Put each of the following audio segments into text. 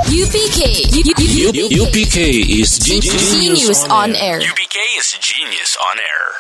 UPK. UPK is Genius on Air. UPK is Genius on Air.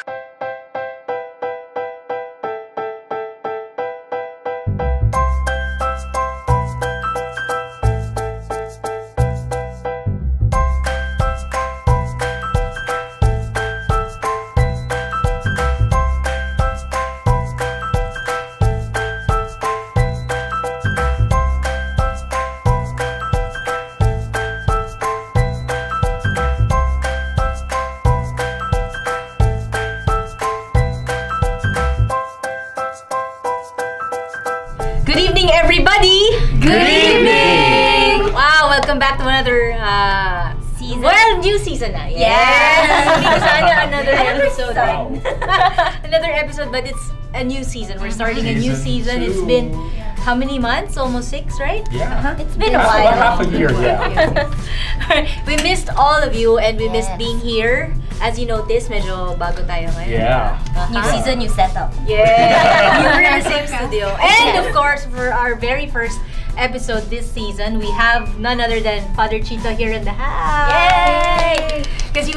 Good evening, everybody! Good evening! Wow, welcome back to another season. Well, new season na. Yes! Another episode. Another episode, but it's a new season. We're starting a new season. It's been how many months? Almost 6, right? Yeah. It's been a while. About half a year, yeah. We missed all of you and we missed being here. As you notice, medyo bago tayo ngayon. Yeah. New season, new setup. Yeah. We're in the same studio. And of course, for our very first episode this season, we have none other than Father Chito here in the house. Yay! Because he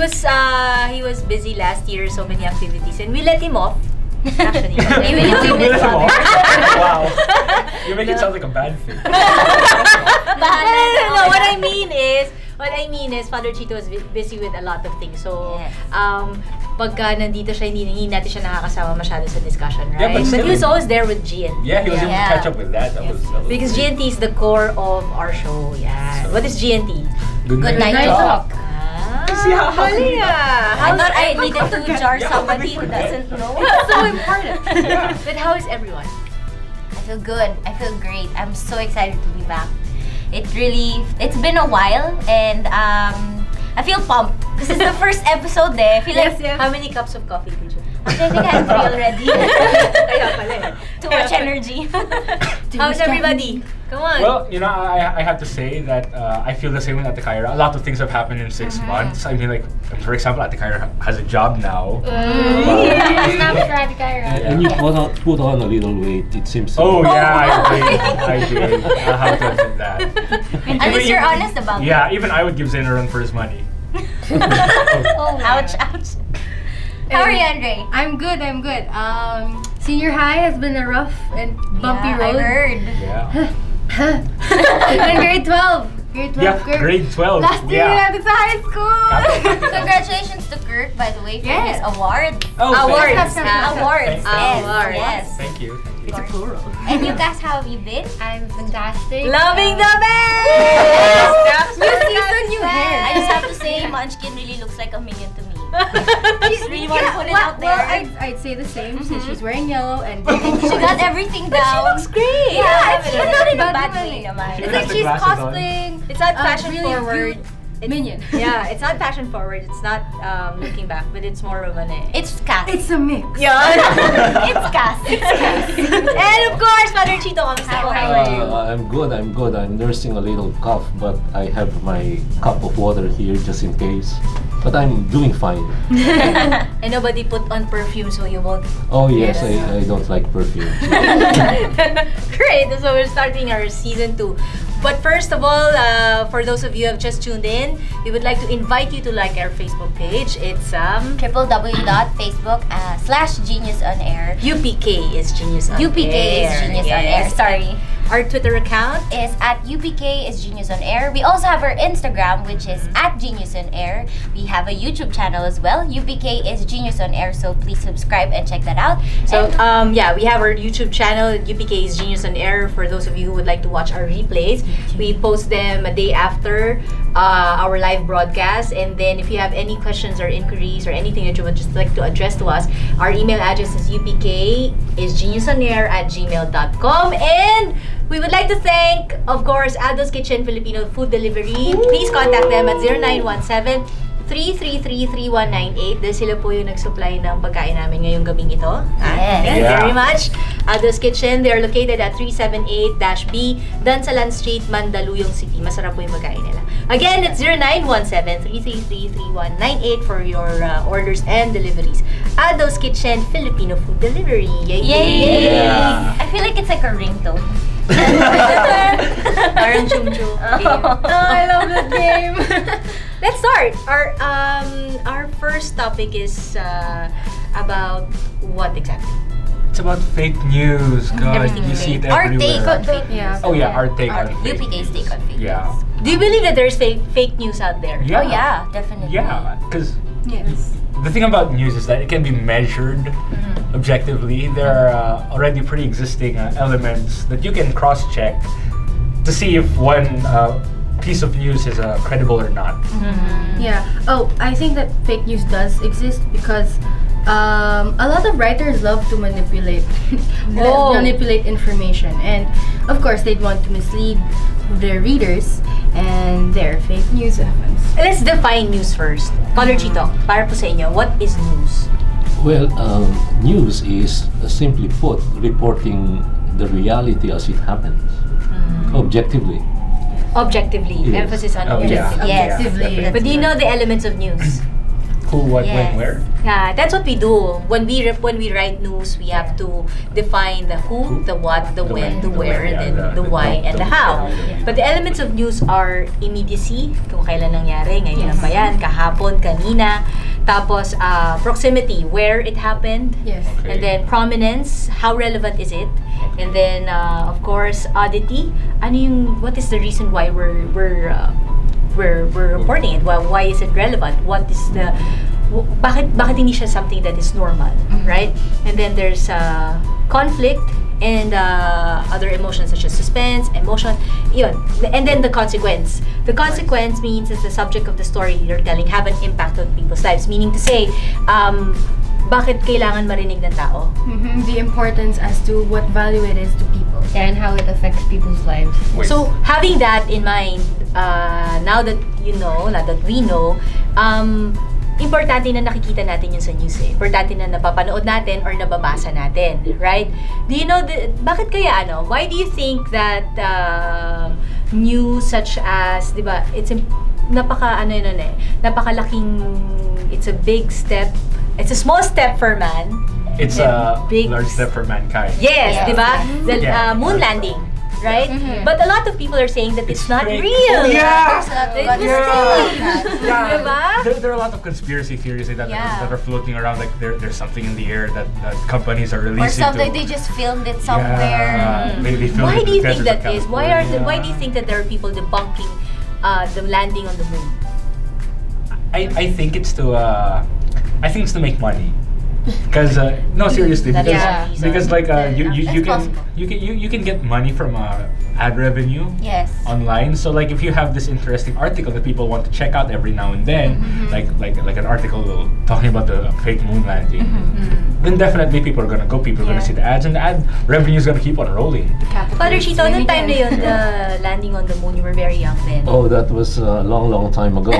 was busy last year, so many activities, and we let him off. Actually, even if we missed Father. Wow. You make it sound like a bad thing. No, what I mean is Father Chito is busy with a lot of things. So, pagka nandito siya, hindi natin siya nakakasama masyado sa discussion, right? Yeah, but he was always there with GNT. Yeah, he was able to catch up with that. That was Because GNT is the core of our show. Yeah. What is GNT? Good night talk. See how funny. I thought I needed to jar somebody who doesn't know. It's so important. But how is everyone? I feel good. I feel great. I'm so excited to be back. It's been a while and I feel pumped because it's the first episode there. I feel like How many cups of coffee did you? I think I had 3 already. Kaya pala eh. Too much energy. How's everybody? Come on. Well, you know, I have to say that I feel the same with Ate Kyra. A lot of things have happened in 6 months. I mean, like, for example, Ate Kyra has a job now. And you put on a little weight, it seems. Oh, yeah, I did. I'll have to admit that. At least you're honest about it. Yeah, even I would give Zayn a run for his money. Ouch, ouch. How are you, Andre? I'm good. Senior high has been a rough and bumpy road. I heard. Yeah. And grade 12. Yeah, grade 12. Last year natin sa high school. Congratulations to Kurt, by the way, for his award. Oh, Awards. Awards. Awards. Yes. Thank you. It's a plural. And you guys, how have you been? I'm fantastic. Loving the best! New season, new hair. I just have to say, Munchkin really looks like a minion to me. She's really want to put it out there. Well, I'd say the same since she's wearing yellow and She got everything down. She looks great! Yeah, it's it's not in a bad way naman. it's like she's cosplaying. It's not fashion really forward. Minion. Yeah, it's not fashion forward. It's not looking back, but it's more of an It's Cass. It's a mix. Yeah. It's Cass. And of course, Father Chito, kamusta po? How are you? I'm good. I'm nursing a little cough, but I have my cup of water here just in case. But I'm doing fine. And nobody put on perfume, so you won't. Oh yes, I don't like perfume. Great. So we're starting our season 2. But first of all, for those of you who have just tuned in, we would like to invite you to like our Facebook page. It's www.facebook.com/GeniusOnAir. UPK is Genius on UPK Air. is Genius on Air. Yes. Sorry. Our Twitter account Is at UPK is Genius on Air. We also have our Instagram, which is at Genius on Air. We have a YouTube channel as well. UPK is Genius on Air, so please subscribe and check that out. So we have our YouTube channel, UPK is Genius on Air. For those of you who would like to watch our replays, we post them a day after our live broadcast. And then if you have any questions or inquiries or anything that you would just like to address to us, our email address is upkisgeniusonair@gmail.com. And we would like to thank, of course, Adele's Kitchen Filipino Food Delivery. Please contact them at 0917-333-3198 dahil sila po yung nag-supply ng pagkain namin ngayong gabing ito. Thank you very much. Adele's Kitchen, they are located at 378-B Dansalan Street, Mandaluyong City. Masarap po yung pagkain nila. Again, it's 0917-333-3198 for your orders and deliveries. Adele's Kitchen Filipino Food Delivery. Yay! I feel like it's like a ringtone. Parang chum-chum. Same. Let's start. Our first topic is about what exactly? It's about fake news. God, Everything you see it fake. Our everywhere. take on fake news. Yeah. Oh yeah, our take Our on fake UPK's news. take on fake Yeah. news. Do you believe that there's fake news out there? Yeah. Oh yeah, definitely. Yeah, because Yes. the thing about news is that it can be measured objectively. There are already pre-existing elements that you can cross-check to see if one piece of news is credible or not. Yeah. Oh, I think that fake news does exist because a lot of writers love to manipulate Whoa. manipulate information, and of course they'd want to mislead their readers, and their fake news happens. Let's define news first. Caller Chito, para po sa inyo, what is news? Well, news is simply put reporting the reality as it happens, objectively. Objectively. Yes. Emphasis on Oh, yeah. objectively. Yes. Objectively. But do you know the elements of news? Who, what, Yes. when, where? Yeah, that's what we do. When we write news, we have to define the who, the what, the when, the where, yeah, then the why, and the how. the- But the elements of news are immediacy, kung kailan nangyari, ngayon lang ba yan, kahapon, kanina. Tapos proximity, where it happened. Yes. Okay. And then prominence, how relevant is it? And then of course oddity. What is the reason why we're reporting it? Why is it relevant? What is the bakit hindi siya something that is normal, right? And then there's conflict and other emotions such as suspense, emotion, yun. And then the consequence. The consequence means that the subject of the story you're telling have an impact on people's lives. Meaning to say, bakit kailangan marinig ng tao? The importance as to what value it is to people and how it affects people's lives. Wait. So having that in mind, now that you know, now that we know, importante na nakikita natin yun sa news eh. Importante na napapanood natin or nababasa natin, right? Do you know, bakit kaya why do you think that news such as, di ba, it's napakalaking, it's a big step, it's a small step for man. It's and a big large step for mankind. Yes, Yeah. di ba? The Yeah. moon landing, right? But a lot of people are saying that it's not fake. real. Yeah. There's a lot of It God was saying fake. that. Diba? There are a lot of conspiracy theories that Yeah. are floating around. Like there's something in the air that companies are Or releasing. something to, they just filmed it somewhere. Yeah. They filmed Why it do you with think feathers that of is? Why do you think that there are people debunking the landing on the moon? I think it's to make money. Because no, seriously, That because is because like you That's can possible. you can get money from ad revenue Yes. online. So like if you have this interesting article that people want to check out every now and then, like an article talking about the fake moon landing, then definitely people are gonna go. People are gonna see the ads, and the ad revenue is gonna keep on rolling. Father Chito, nung time na yun, the landing on the moon, you were very young then. Oh, that was a long, long time ago.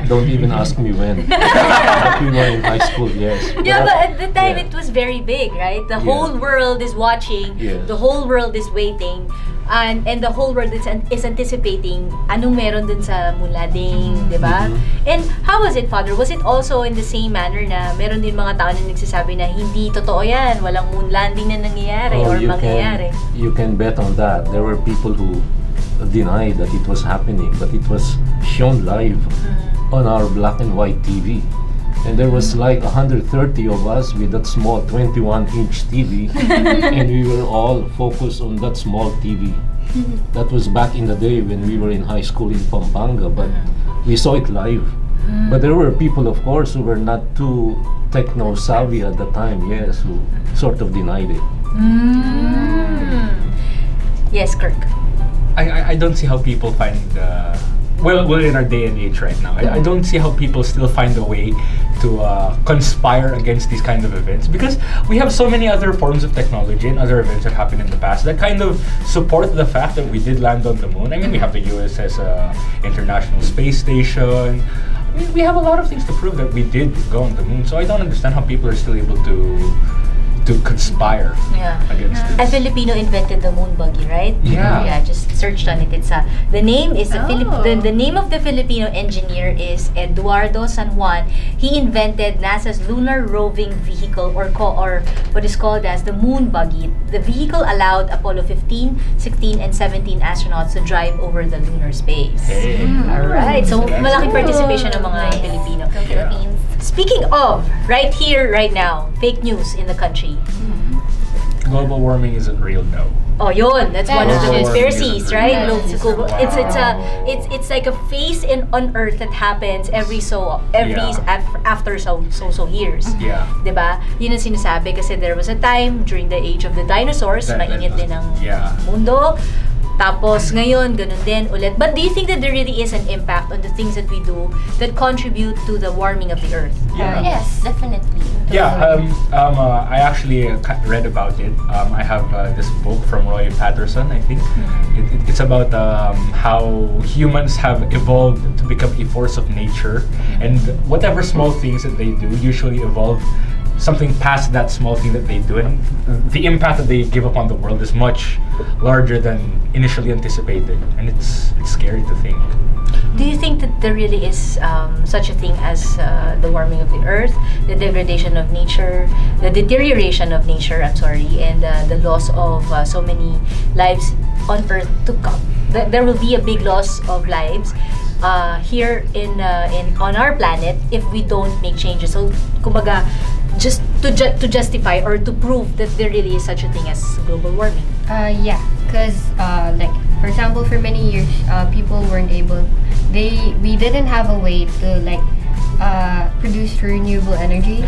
Don't even ask me when. But we were in high school, yes. Yeah, but at the time yeah. it was very big, right? The Yeah. whole world is watching, Yes. the whole world is waiting, and the whole world is anticipating anong meron dun sa moon landing, di ba? And how was it, Father? Was it also in the same manner na meron din mga tao na nagsasabi na hindi totoo yan, walang moon landing na nangyayari or mangyayari? You can bet on that. There were people who denied that it was happening, but it was shown live on our black and white TV. And there was like 130 of us with that small 21-inch TV, and we were all focused on that small TV. That was back in the day when we were in high school in Pampanga, but we saw it live. But there were people, of course, who were not too techno-savvy at the time, yes, who sort of denied it. Yes, Kirk. I don't see how people find well in our day and age right now. I don't see how people still find a way to conspire against these kind of events, because we have so many other forms of technology and other events that happened in the past that kind of support the fact that we did land on the moon. I mean, we have the USS International Space Station. I mean, we have a lot of things to prove that we did go on the moon. So I don't understand how people are still able to to conspire against A this. Filipino invented the moon buggy, right? Yeah. Yeah, just searched on it. It's the name is Oh. the name of the Filipino engineer is Eduardo San Juan. He invented NASA's lunar roving vehicle or what is called as the moon buggy. The vehicle allowed Apollo 15, 16 and 17 astronauts to drive over the lunar space. Hey. Alright, so that's malaking cool. participation ng mga Nice. Filipino. Go Philippines. Speaking of, right here, right now, fake news in the country. Global warming isn't real, no. Oh, yun. That's one of the Global conspiracies, warming right? is Global- real. global- Wow. it's like a phase on Earth that happens every Yeah. after so years. Yeah. 'Di ba? Yun ang sinasabi kasi there was a time during the age of the dinosaurs, mainit din ang Yeah. mundo. Tapos ngayon, ganun din ulit. But do you think that there really is an impact on the things that we do that contribute to the warming of the Earth? Yeah. Yes, definitely. Yeah, I actually read about it. I have this book from Roy Patterson, I think. It's about how humans have evolved to become a force of nature, and whatever small things that they do usually evolve something past that small thing that they do, and the impact that they give upon the world is much larger than initially anticipated, and it's scary to think. Do you think that there really is such a thing as the warming of the earth, the degradation of nature, the deterioration of nature, I'm sorry, and the loss of so many lives on earth to come? There will be a big loss of lives here on our planet if we don't make changes. So, kumbaga, just to justify or to prove that there really is such a thing as global warming. Yeah, because like for example, for many years, people weren't able. We didn't have a way to like produce renewable energy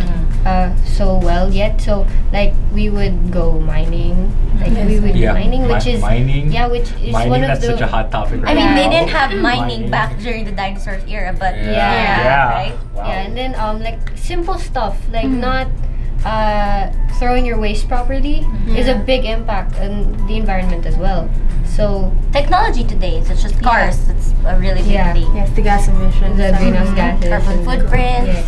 so well yet. So like we would go mining, like we would do Yeah, mining, which is mining. yeah, which is Mining, one of that's the such a hot topic I right mean, now. they didn't have mining Mining. back during the dinosaurs era, but Yeah. right? Wow. yeah, and then like simple stuff like not throwing your waste properly is a big impact on the environment as well. So Technology today, such as cars, it's a really big Yeah. thing. Yes, the gas emissions. the greenhouse gases, Carbon and- footprint. Yeah.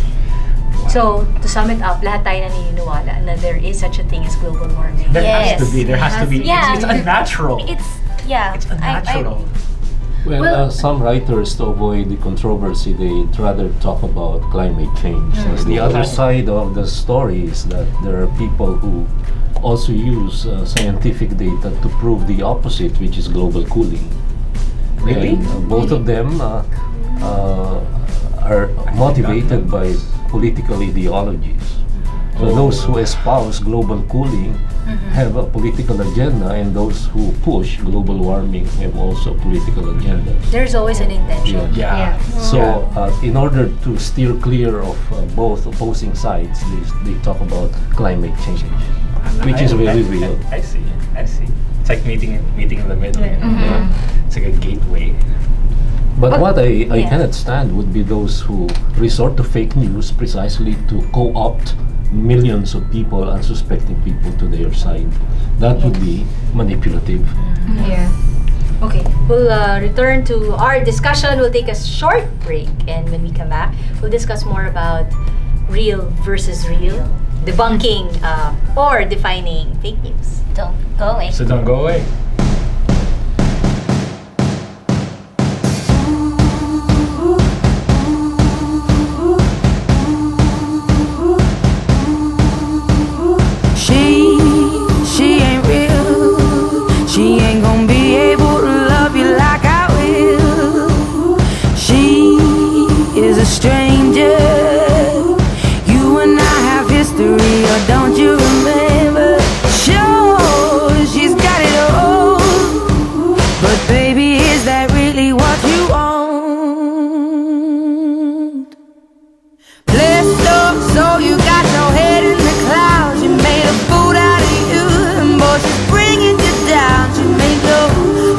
So, to sum it up, lahat tayo naniniwala na there is such a thing as global warming. There has Yes. to be. There has to be. Yeah. It's unnatural. It's It's unnatural. Well, some writers, to avoid the controversy, they'd rather talk about climate change. The other side of the story is that there are people who also use scientific data to prove the opposite, which is global cooling. Really? And, both of them are motivated by political ideologies. So those who espouse global cooling have a political agenda, and those who push global warming have also a political agenda. There's always an intention. Yeah. So, in order to steer clear of both opposing sides, they talk about climate change, which is very real. I see. It's like meeting in the middle. Yeah. It's like a gateway. But what I yeah. cannot stand would be those who resort to fake news precisely to co-opt millions of people, unsuspecting people, to their side. That would be manipulative. Yeah. Okay, we'll return to our discussion. We'll take a short break, and when we come back, we'll discuss more about real versus real, debunking or defining fake news. Don't go away. So don't go away. She ain't real. She ain't gonna be able to love you like I will. She is a stranger. You and I have history, or don't you remember? Sure, she's got it all. But baby, is that really what you want? Blessed up, so you got your head in the clouds. You made a fool out of you, and boy, she's bringing you down. She made your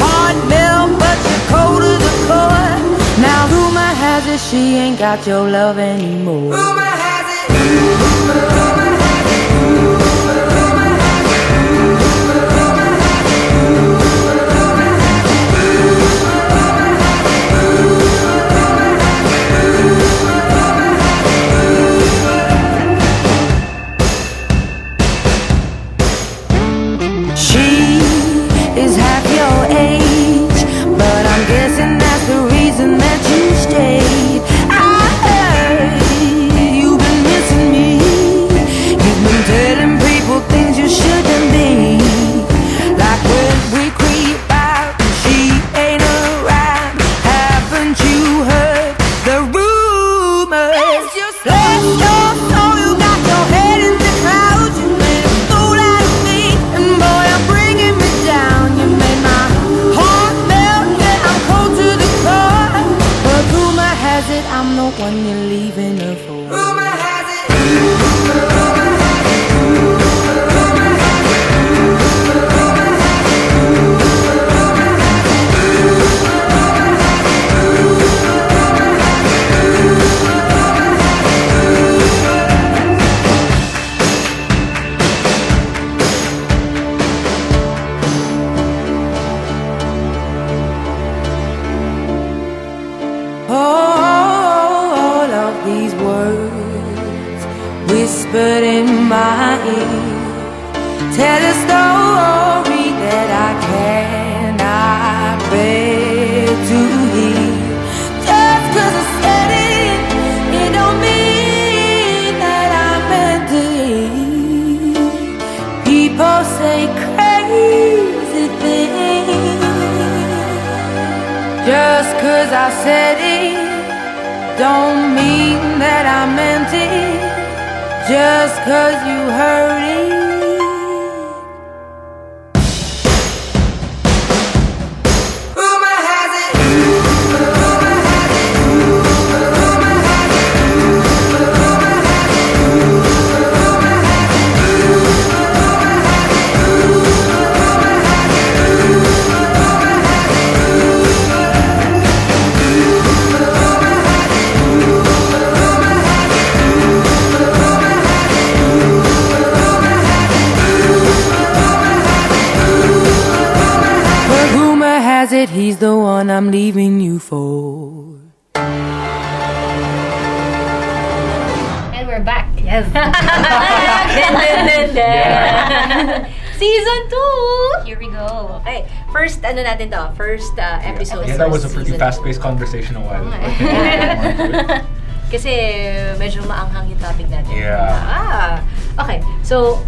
heart melt, but you're cold to the core. Now rumor has it she ain't got your love anymore. Rumor has it. Rumor has it. one you're leaving her for. All of these words whispered in my ear tell a story that I cannot bear to hear. Just 'cause I said it, it don't mean that I meant it. People say crazy things. Just 'cause I said it don't mean that I meant it. Just 'cause you heard it. Rumor has it. Rumor has it. Rumor has it. Rumor has it. Rumor has it. Rumor has it. Rumor has it. Rumor has it he's the one I'm leaving you for. And we're back. Yes. Season 2! Here we go. Okay, first natin to? First episode. Yeah, that was a pretty season fast-paced conversation a while. Kasi medyo maanghang yung topic natin. Yeah. Okay, so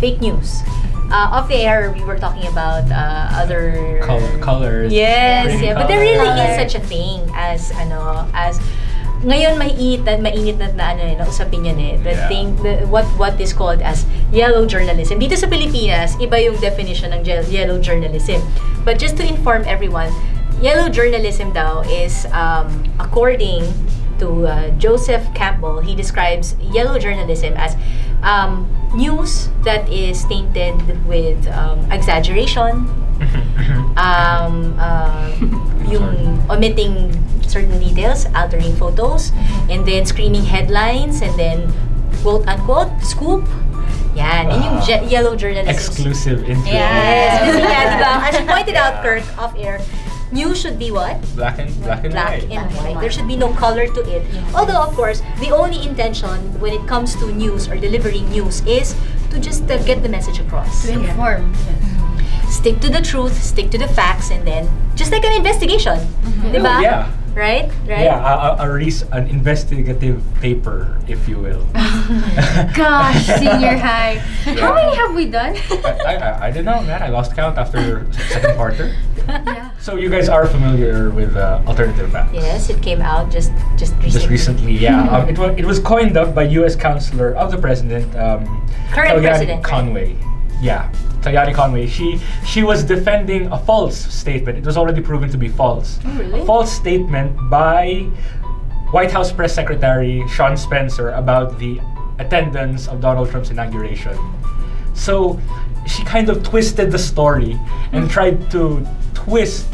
fake news. Off the air, we were talking about other Colors. Yes, Rain yeah, but there really color. is such a thing as ngayon mainit na usapin yan eh. What is called as yellow journalism. Dito sa Pilipinas, iba yung definition ng yellow journalism. But just to inform everyone, yellow journalism daw is according to Joseph Campbell, he describes yellow journalism as news that is tainted with exaggeration, yung omitting certain details, altering photos, and then screaming headlines, and then quote-unquote scoop. Yan, yun yung yellow journalism. Exclusive info. Yes, kasi nga, diba, as you pointed out, Kurt, off-air, news should be what? Black and white. And white. There should be no color to it. Although, of course, the only intention when it comes to news or delivering news is to just get the message across. To inform. Stick to the truth, stick to the facts, and then just like an investigation. Diba? Oh, yeah. Right? Yeah, an investigative paper, if you will. Gosh, senior high. How many have we done? I don't know, man. I lost count after second quarter. Yeah. So you guys are familiar with alternative facts? Yes, it came out just recently. Just recently, yeah. It was coined up by U.S. Counselor of the President, Current Kellyanne president, Conway. Yeah, Kellyanne Conway. She was defending a false statement. It was already proven to be false. Oh, really? A false statement by White House Press Secretary Sean Spencer about the attendance of Donald Trump's inauguration. So she kind of twisted the story and tried to twist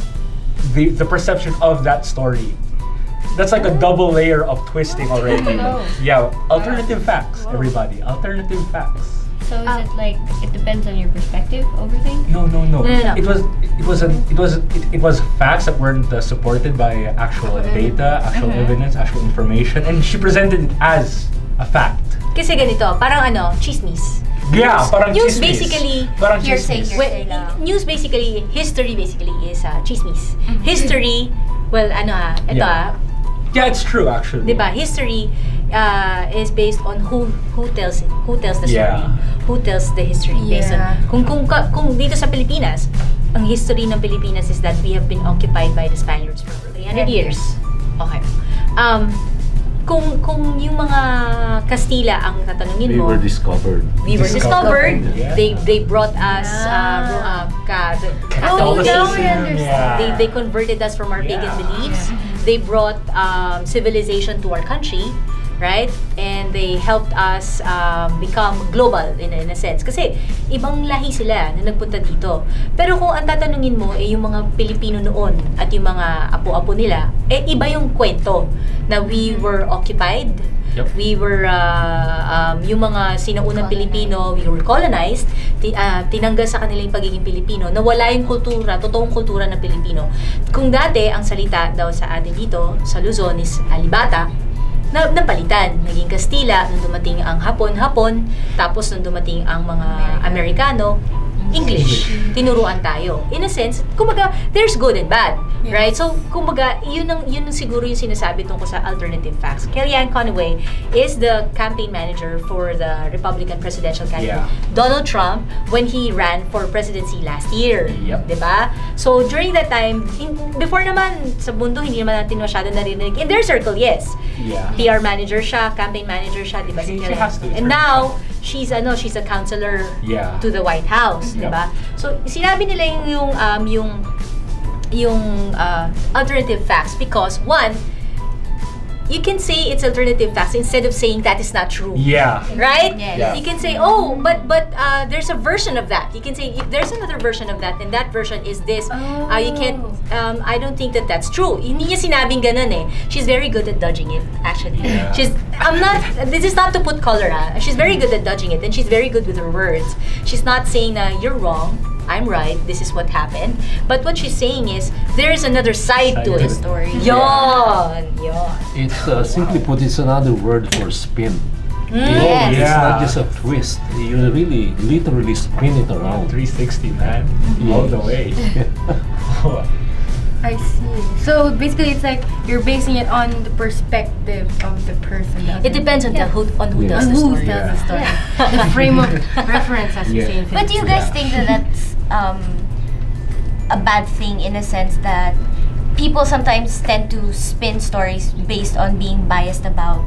the perception of that story. That's like a double layer of twisting already. Yeah, alternative facts, everybody. Alternative facts. So is it like it depends on your perspective over things? No. No. It was facts that weren't supported by actual data, actual evidence, actual information, and she presented it as a fact. Kasi ganito, parang chismis. Yeah, parang News chismis. basically, Parang hearsay, chismis. hearsay. news basically, history basically is chismis. History, well, ito Yeah, it's true actually. diba? History is based on who tells the story. Yeah. Who tells the history based on kung dito sa Pilipinas, ang history ng Pilipinas is that we have been occupied by the Spaniards for 300 years. Okay. Kung yung mga Kastila ang tatanungin We mo, were discovered. we were discovered. Yeah. They brought us Oh, now we understand. They converted us from our pagan beliefs. they brought civilization to our country, right? And they helped us become global in a sense. Kasi ibang lahi sila na nagpunta dito. Pero kung ang tatanungin mo yung mga Pilipino noon at yung mga apo-apo nila, iba yung kwento na we were occupied. Yep. We were, yung mga sinaunang Pilipino, we were colonized, tinanggal sa kanila yung pagiging Pilipino, nawala yung kultura, totoong kultura ng Pilipino. Kung dati, ang salita daw sa atin dito, sa Luzon is alibata, napalitan. Naging Kastila, nung dumating ang Hapon, tapos nung dumating ang mga Amerikano, English. Tinuruan tayo. In a sense, kumbaga, there's good and bad. Right? So, kumbaga, yun siguro yung sinasabi tungkol sa alternative facts. Kellyanne Conway is the campaign manager for the Republican presidential candidate, Donald Trump, when he ran for presidency last year. Yep. Diba? So, during that time, before naman, sa mundo, hindi naman natin masyado narinig. In their circle, yes. Yeah. PR manager siya, campaign manager siya, diba? She has to. And now, she's a counselor to the White House, diba? So sinabi nila yung alternative facts because one, you can say it's alternative facts instead of saying that is not true. Yeah. Right? Yes. Yeah. You can say, oh, but there's a version of that. You can say there's another version of that, and that version is this. You can't. I don't think that that's true. Hindi niya sinabing ganun eh. She's very good at dodging it. Actually, Yeah. I'm not. This is not to put color. She's very good at dodging it, and she's very good with her words. She's not saying you're wrong. I'm right, this is what happened. But what she's saying is, there is another side to it. Story. Yon. It's simply put, it's another word for spin. Yes. It's not just a twist. You really, literally spin it around. 360, man. All the way. I see. So basically, it's like you're basing it on the perspective of the person. It depends on who Yeah. tells the who story. tells the story. The frame of reference, as we Yeah. say in But do you guys think that that's a bad thing in a sense that people sometimes tend to spin stories based on being biased about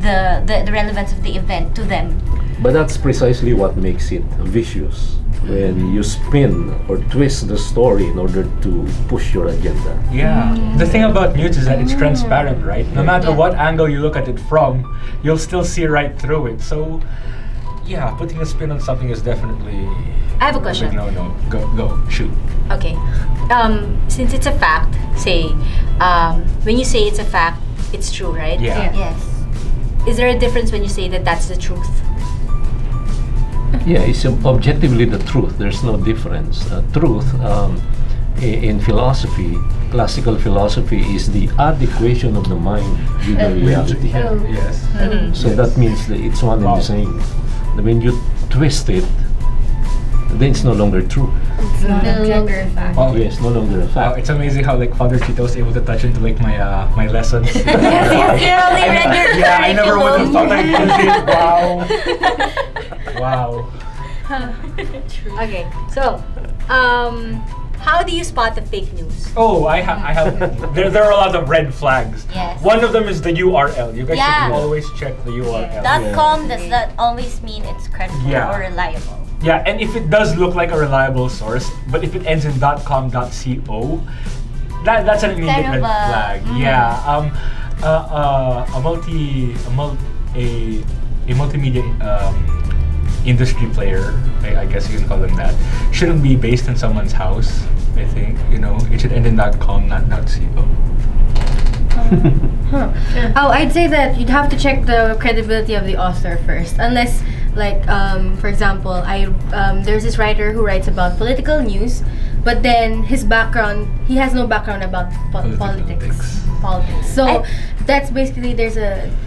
the relevance of the event to them? But that's precisely what makes it vicious. When you spin or twist the story in order to push your agenda. Yeah. The thing about news is that it's transparent, right? No matter Yeah. what angle you look at it from, you'll still see right through it. So, yeah, putting a spin on something is definitely. I have a question. No, go, shoot. Okay. Since it's a fact, say, when you say it's a fact, it's true, right? Yeah. Yes. Is there a difference when you say that that's the truth? Yeah, it's objectively the truth. There's no difference. Truth, in philosophy, classical philosophy, is the adequation of the mind with the reality. Yes. So that means that it's one and Wow. the same. When you twist it, then it's no longer true. It's not no longer a fact. Oh, Yes, no longer a Wow, fact. it's amazing how like Father Chito was able to touch into like my lessons. You only read your Yeah, I never would have thought I curriculum. could do it. Wow. Okay. So, how do you spot the fake news? Oh, I have. There are a lot of red flags. Yes. One of them is the URL. You guys Yeah. should always check the URL. .com does not always mean it's credible Yeah. or reliable. Yeah, and if it does look like a reliable source, but if it ends in .com, .co, that's an immediate Kind red of a- flag. Yeah. A multimedia industry player, I guess you can call them that, shouldn't be based in someone's house. I think it should end in .com, not .co. Oh, I'd say that you'd have to check the credibility of the author first, unless, like, for example, there's this writer who writes about political news, but then his background, he has no background about politics. So that's basically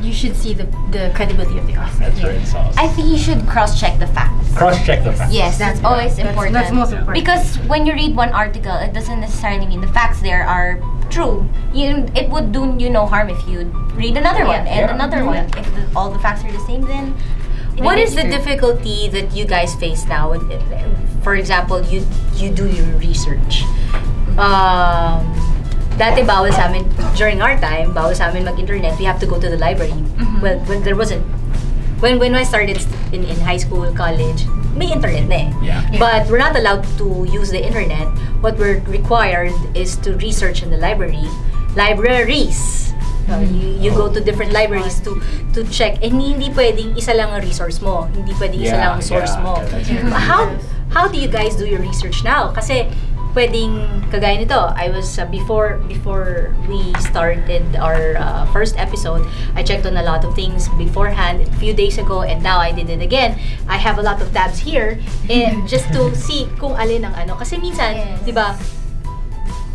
you should see the credibility of the author. That's right, sauce. I think you should cross-check the facts. Cross-check the facts. Yes, that's always important. That's most important. Because when you read one article, it doesn't necessarily mean the facts there are true. It would do you no harm if you read another one and Yeah. another one. If all the facts are the same, then What is the true. difficulty that you guys face now? For example, you do your research. Dati bawal sa amin, during our time, bawal sa amin mag-internet. We have to go to the library. Well, when there wasn't. When I started in high school, college, may internet na eh. Yeah. But we're not allowed to use the internet. What we're required is to research in the library. libraries. You go to different libraries to check. And hindi pwedeng isa lang ang resource mo. Hindi pwedeng isa lang ang source mo. How do you guys do your research now? Kasi pwedeng kagaya nito, I was before we started our first episode, I checked on a lot of things beforehand a few days ago, and now I did it again. I have a lot of tabs here just to see kung alin ang ano. Kasi minsan, di ba,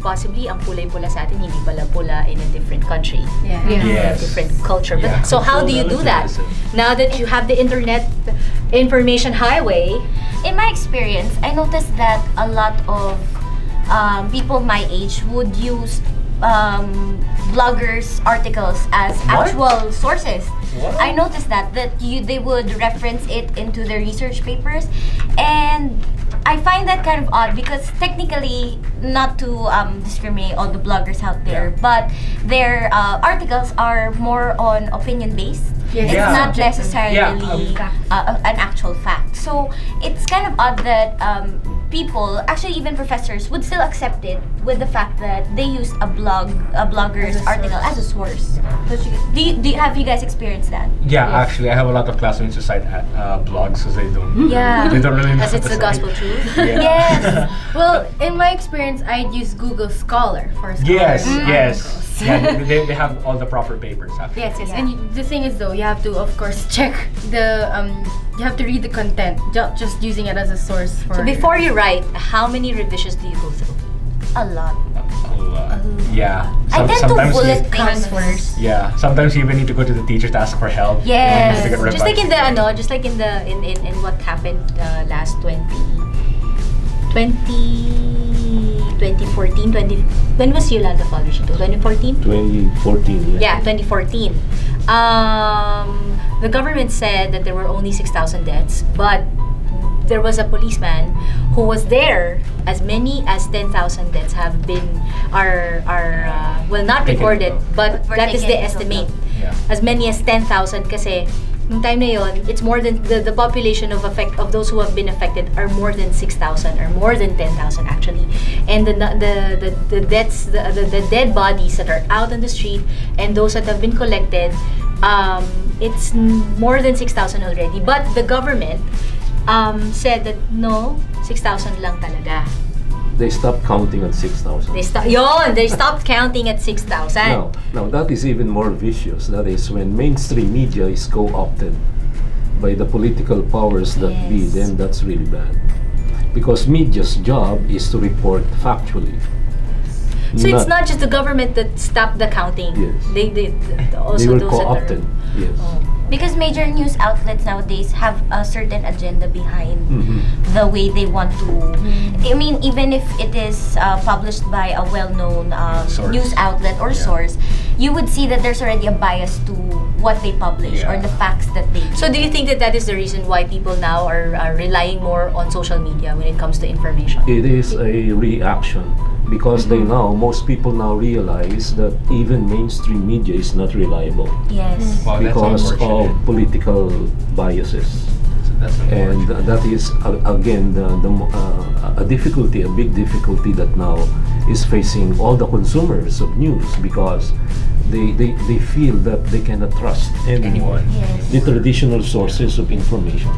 possibly ang kulay-pula sa atin hindi pala pula in a different country, Yes. different culture. But so how do you do that now that you have the internet information highway? In my experience, I noticed that a lot of people my age would use bloggers' articles as actual sources. What? I noticed that they would reference it into their research papers, and I find that kind of odd because technically, not to discriminate all the bloggers out there, but their articles are more on opinion based. Yes. It's Yeah. not necessarily an actual fact. So it's kind of odd that people, actually even professors, would still accept it with the fact that they used a blogger's article as a source. Have you guys experienced that? Yeah, actually, I have a lot of classmates who cite blogs because they don't really know As it's the gospel truth. Yeah. Yes. Well, in my experience, I'd use Google Scholar for scholar Yes, yes. articles. Yeah, they have all the proper papers. Actually. Yes. And the thing is, though, you have to, of course, check the you have to read the content, just using it as a source for. So before you write, how many revisions do you go through? A lot. Yeah. I tend to sometimes bullet you- things first. Yeah, sometimes you even need to go to the teacher to ask for help. Yes. To get Just like in the revised. just like in what happened last 2014, when was Yolanda published ito? 2014? 2014, Yeah, 2014. The government said that there were only 6,000 deaths, but there was a policeman who was there. As many as 10,000 deaths have been well, not Taken recorded, into- but Were that is the taken into estimate. Yeah. As many as 10,000 kasi nung time na yon, it's more than the population of those who have been affected are more than 6,000 or more than 10,000 actually. And the deaths, the dead bodies that are out on the street and those that have been collected, it's more than 6,000 already. But the government said that no, 6,000 lang talaga. They stopped counting at 6,000. They stopped counting at 6,000. Now that is even more vicious. That is when mainstream media is co-opted by the political powers that be, Yes. then that's really bad. Because media's job is to report factually. So it's not just the government that stopped the counting. Yes. They also They were those that are- co-opted. Yes. Because major news outlets nowadays have a certain agenda behind the way they want to. I mean, even if it is published by a well-known Source. news outlet or source, you would see that there's already a bias to what they publish or the facts that they. So do you think that that is the reason why people now are relying more on social media when it comes to information? It is a reaction because most people now realize that even mainstream media is not reliable Yes. Wow, that's because unfortunate. of political biases. So that's And unfortunate. that is again a difficulty, a big difficulty that now is facing all the consumers of news because they feel that they cannot trust anyone. Yes. The traditional sources of information.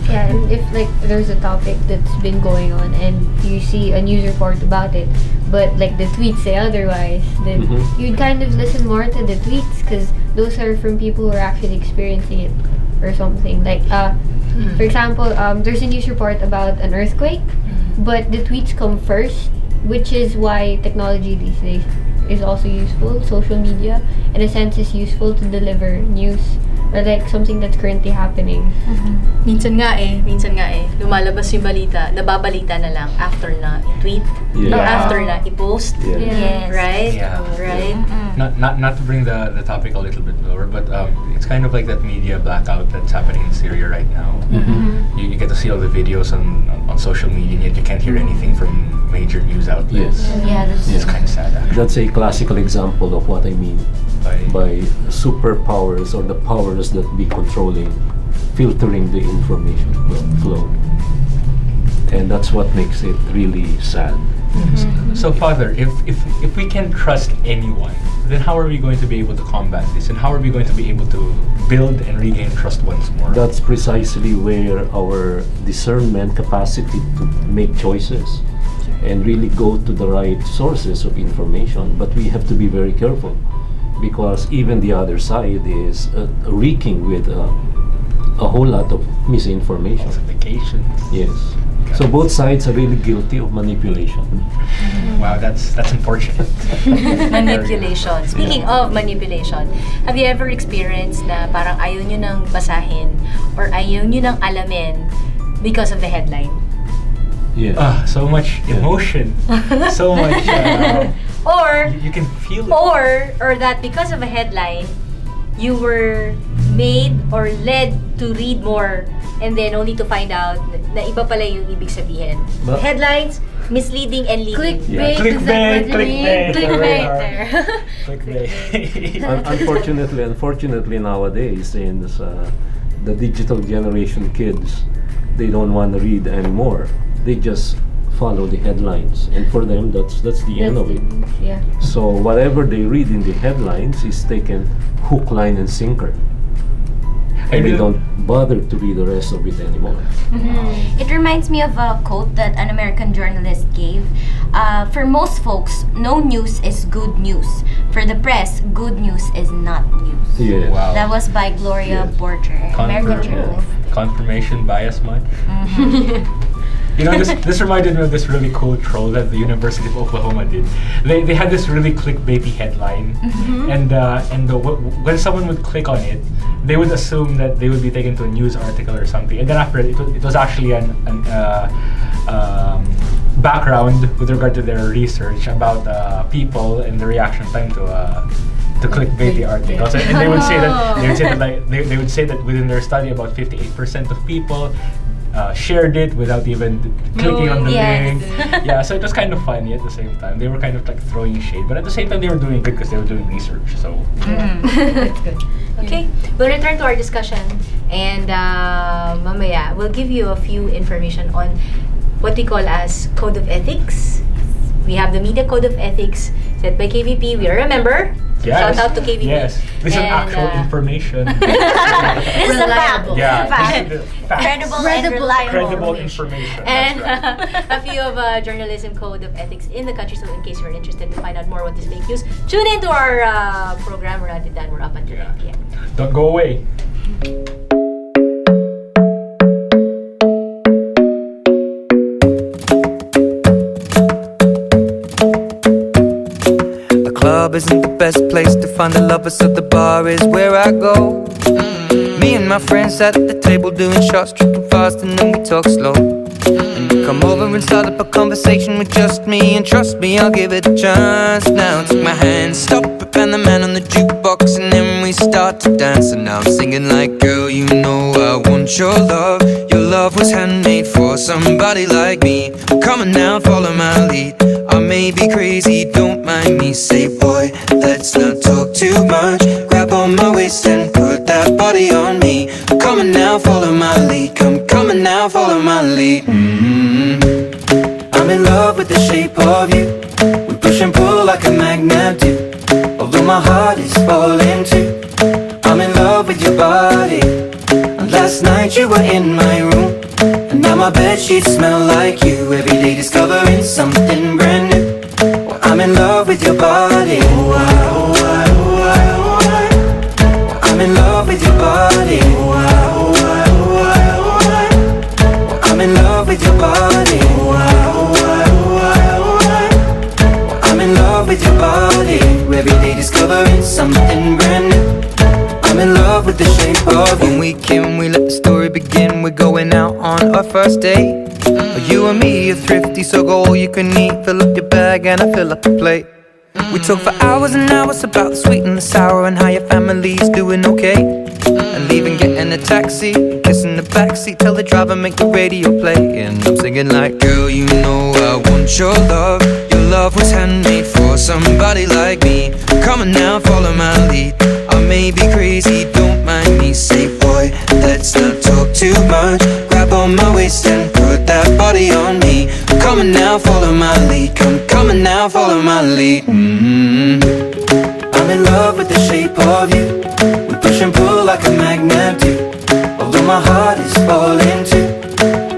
Yeah, and if like there's a topic that's been going on and you see a news report about it, but like the tweets say otherwise, then you'd kind of listen more to the tweets because those are from people who are actually experiencing it or something. Like, for example, there's a news report about an earthquake, but the tweets come first, which is why technology these days is also useful. Social media, in a sense, is useful to deliver news or like something that's currently happening. Minsan nga eh, lumalabas yung balita, nababalita na lang after na i-tweet or Yeah. after na i-post. Yeah. Yes. Right? Yeah. Right? Not to bring the topic a little bit lower, but it's kind of like that media blackout that's happening in Syria right now. You get to see all the videos on social media, and yet you can't hear anything from major news outlets. Yes. Yeah, that's It's kind of sad, actually. That's a classical example of what I mean by superpowers or the powers that be controlling, filtering the information flow. And that's what makes it really sad. So, Father, if we can't trust anyone, then how are we going to be able to combat this? And how are we going to be able to build and regain trust once more? That's precisely where our discernment capacity to make choices and really go to the right sources of information. But we have to be very careful, because even the other side is reeking with a whole lot of misinformation. Falsifications. Yes. So both sides are really guilty of manipulation. Wow, that's unfortunate. Manipulation. Speaking of manipulation, have you ever experienced na parang ayaw nyo nang basahin or ayaw nyo nang alamin because of the headline? Yes. So much emotion. So much... Or you can feel it. Or that because of a headline, you were made or led to read more and then only to find out na iba pala yung ibig sabihin. But Headlines, misleading and leading. Clickbait. Yeah. Is that what you mean? Clickbait. Clickbait. Clickbait. Unfortunately nowadays, in the digital generation kids, they don't want to read anymore. They just follow the headlines, and for them that's the end of it. Yeah. So whatever they read in the headlines is taken hook, line, and sinker, and they don't bother to read the rest of it anymore. It reminds me of a quote that an American journalist gave. For most folks, no news is good news. For the press, good news is not news. Yes. Wow. That was by Gloria Yes. Borger, American journalist. Confirmation bias much? You know, this reminded me of this really cool troll that the University of Oklahoma did. They had this really clickbaity headline, when someone would click on it, they would assume that they would be taken to a news article or something, and then after it was actually an background with regard to their research about people and the reaction time to clickbaity articles, and they would say that they would say that within their study about 58% of people shared it without even clicking on the link. Yeah, so it was kind of funny at the same time. They were kind of like throwing shade, but at the same time they were doing good because they were doing research. So That's good. Okay, we'll return to our discussion, and mamaya we'll give you a few information on what we call as Code of Ethics. We have the Media Code of Ethics set by KVP. We are a member. yes, Shout out to KVP. yes, this is And, actual information. This is a fact. Yeah, Fact. this is the fact. Credible and reliable. Credible information. And That's right. a few of journalism code of ethics in the country. So in case you're interested to find out more what is fake news, tune into our program. We're not done. We're up until 9 p.m. Don't go away. The club isn't the best place to find the lovers, so the bar is where I go. Me and my friends at the table doing shots, tripping fast, and then we talk slow. And you come over and start up a conversation with just me, and trust me, I'll give it a chance. Now take my hand, stop it, and the man on the jukebox, and then we start to dance. And now I'm singing like, girl, you know I want your love. Your love was handmade for somebody like me. Come on now, follow my lead. I may be crazy, don't mind me. Say, boy, let's not talk too much. Grab on my waist and put that body on me. Come on now, follow my lead. Come on now, follow my lead. I'm in love with the shape of you. We push and pull like a magnet do. Although my heart is falling too. I'm in love with your body. And last night you were in my room, and now my bedsheets smell like you. Every day discovering something brand new. Well, I'm in love with your body. Oh, I, oh, I, oh, I, oh, I. Well, I'm in love with your body. Oh, I, oh, I, oh, I, oh, I. Well, I'm in love with your body. Oh, I, oh, I, oh, I, oh, I. Well, I'm in love with your body. Every day discovering something brand new. I'm in love with the shape of you. When we came, we let the story begin. We're going out on our first date. You and me are thrifty, so go all you can eat. Fill up your bag and I fill up the plate. We talk for hours and hours about the sweet and the sour, and how your family's doing okay. And leaving, getting a taxi, kissing the backseat, tell the driver make the radio play. And I'm singing like, girl, you know I want your love. Your love was handmade for somebody like me. Come on now, follow my lead. I may be crazy, don't mind me. Say, boy, let's not talk too much. Grab on my waist and put that body on me. Come on now, follow my lead. Come on now, follow my lead. I'm in love with the shape of you. We push and pull like a magnet do. Although my heart is falling too.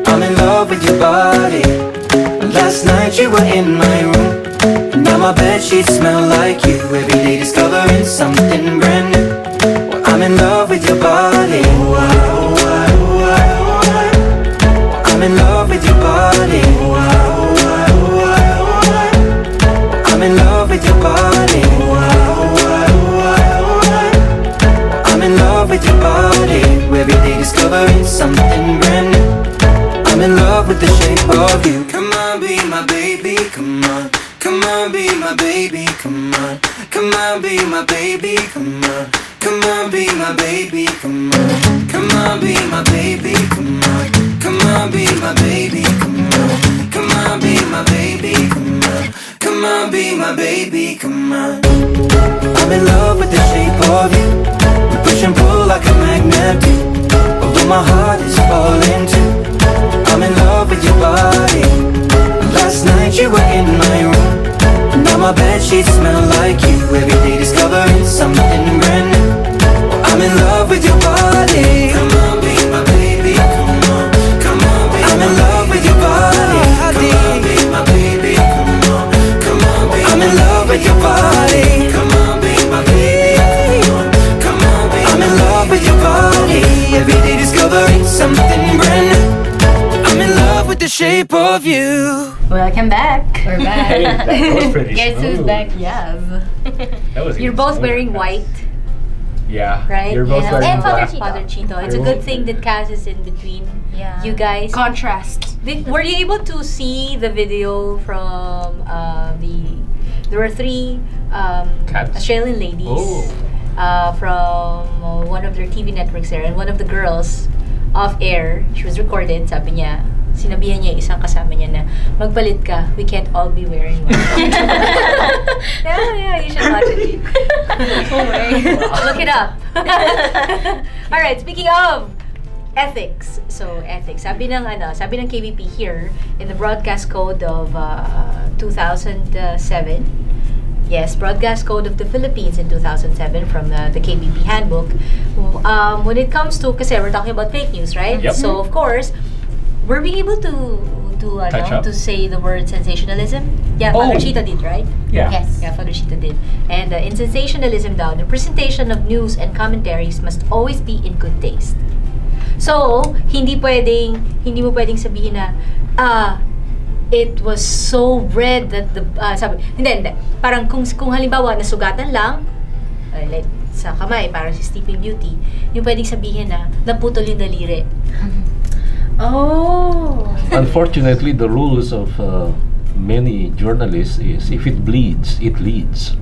I'm in love with your body. Last night you were in my room, and now my bedsheets smell like you. Every day discovering something brand new. Well, I'm in love with your body. I'm in love with your body. I'm in love with your body. I'm in love with your body. Every day discovering something brand new. I'm in love with the shape of you. Come on, be my baby, come on. Come on, be my baby, come on. Come on, be my baby, come on. Come on, be my baby, come on. Come on, be my baby, come on. Come on, be my baby, come on. Come on, be my baby, come on. Come on, be my baby, come on. I'm in love with the shape of you. We push and pull like a magnet do. Although my heart is falling too. I'm in love with your body. Last night you were in my room, and now my bedsheets smell like you. Every day discovering something brand new. I'm in love with your body. Come on, be my baby. Come on, come on, be I'm in love with your body. Come on, be my baby. Come on, come on, be I'm in love with your body. Come on, be my baby. Come on, be I'm in love with your body. Every day discovering something brand new. I'm in love with the shape of you. Welcome back. We're back. Hey, that was pretty Guess who's smooth. back? Yes. That was You're even both smoother. wearing white, Yeah. right? You're both Yeah. wearing And Father black. Chito. Father Chito. It's a good thing that Kaz is in between Yeah. you guys. Contrast. Were you able to see the video from there were three Cats? Australian ladies Oh. from one of their TV networks there, and one of the girls off air, she was recorded, sabi niya, sinabihan niya isang kasama niya na magpalit ka, we can't all be wearing one. yeah, you should watch it. Look it up. Alright, speaking of ethics. So, ethics. Sabi ng KBP here in the broadcast code of 2007. Yes, broadcast code of the Philippines in 2007 from the KBP handbook. When it comes to, kasi we're talking about fake news, right? Yep. So, of course, were we able to Touch up. say the word sensationalism? Yeah, Father Oh. Chito did, right? Yeah. Yes. Yeah, Father Chito did. And in sensationalism daw, the presentation of news and commentaries must always be in good taste. So, hindi mo pwedeng sabihin na, it was so red that the, hindi. Parang kung halimbawa, nasugatan lang, like sa kamay, parang si Sleeping Beauty, yung pwedeng sabihin na, naputol yung daliri. Oh! Unfortunately, the rules of many journalists is if it bleeds, it leads.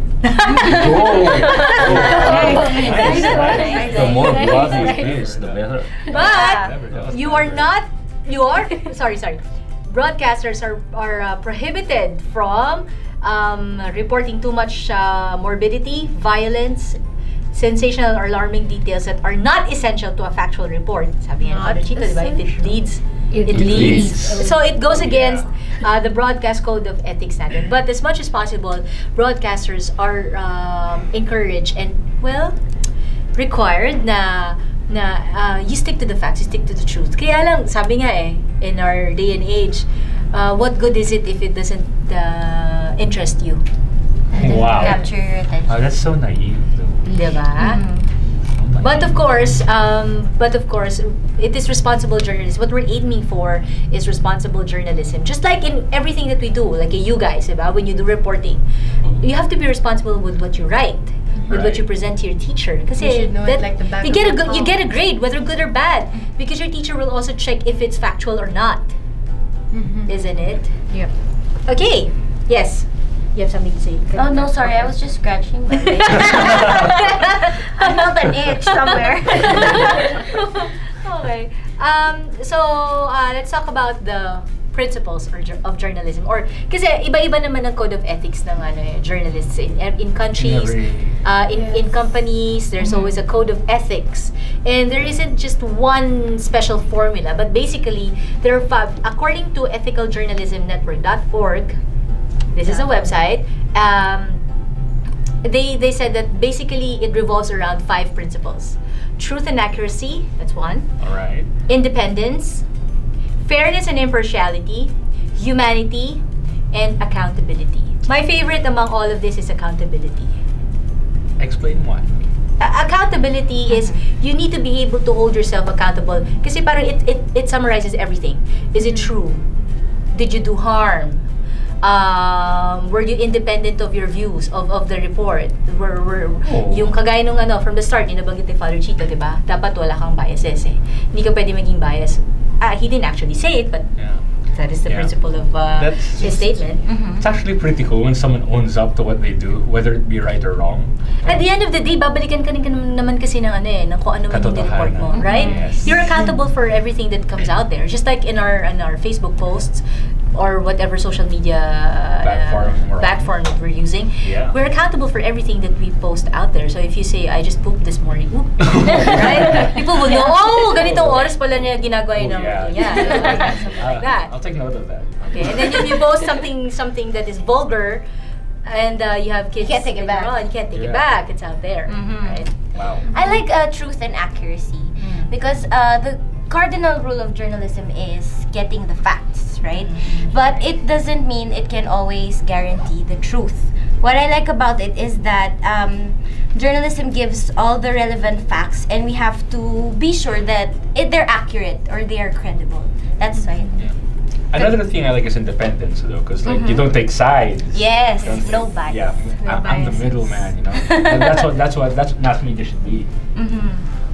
The more blood it is, the better. But you are sorry. Broadcasters are prohibited from reporting too much morbidity, violence, sensational or alarming details that are not essential to a factual report. Sabi nga, Father Chito, di ba? If it leads, it leads. So it goes against the broadcast code of ethics standard. But as much as possible, broadcasters are encouraged and, well, required na you stick to the facts, you stick to the truth. Kaya lang, sabi nga in our day and age, what good is it if it doesn't interest you? Wow. Capture your attention. Oh, that's so naive, though. Diba? But of course, it is responsible journalism. What we're aiming for is responsible journalism. Just like in everything that we do, like you guys, diba? When you do reporting, you have to be responsible with what you write, with what you present to your teacher. Kasi You should know it like the back you of get your palm. you get a grade, whether good or bad, because your teacher will also check if it's factual or not. Isn't it? Yep. Okay. Yes. You have something to say? Oh no, sorry, I was just scratching my leg. I felt an itch somewhere. Okay. So let's talk about the principles of journalism, or kasi iba-iba naman ang code of ethics ng journalists in countries, in companies. There's always a code of ethics, and there isn't just one special formula, but basically there are 5 according to ethicaljournalismnetwork.org. This is a website. They said that basically it revolves around 5 principles: truth and accuracy, that's 1. All right. Independence, fairness and impartiality, humanity, and accountability. My favorite among all of this is accountability. Explain why. Accountability is you need to be able to hold yourself accountable. Kasi parang it summarizes everything. Is it true? Did you do harm? Were you independent of your views of the report? Yung kagaya nung from the start, yung nabanggit ni Father Chito, diba? Dapat wala kang biases eh. Hindi ka pwede maging bias. He didn't actually say it, but that is the principle of his statement. It's actually pretty cool when someone owns up to what they do, whether it be right or wrong. At the end of the day, babalikan ka rin naman kasi ng ng kung ano man yung report mo, right? Yes. You're accountable for everything that comes out there. Just like in our Facebook posts, or whatever social media platform that we're using, we're accountable for everything that we post out there. So if you say, I just pooped this morning, right? People will know, oh, ganitong oras pala niya ginagawa yun. Something like that. I'll take note of that. Okay, and then if you post something that is vulgar, and you have kids, you can't take it back. You can't take it back. It's out there, right? Wow. I like truth and accuracy because the cardinal rule of journalism is getting the facts, right? But it doesn't mean it can always guarantee the truth. What I like about it is that journalism gives all the relevant facts, and we have to be sure that they're accurate or they are credible. That's why. Another thing I like is independence, though, because you don't take sides. Yes, no bias. Yeah, I'm the middleman, you know. And that's what mass media should be.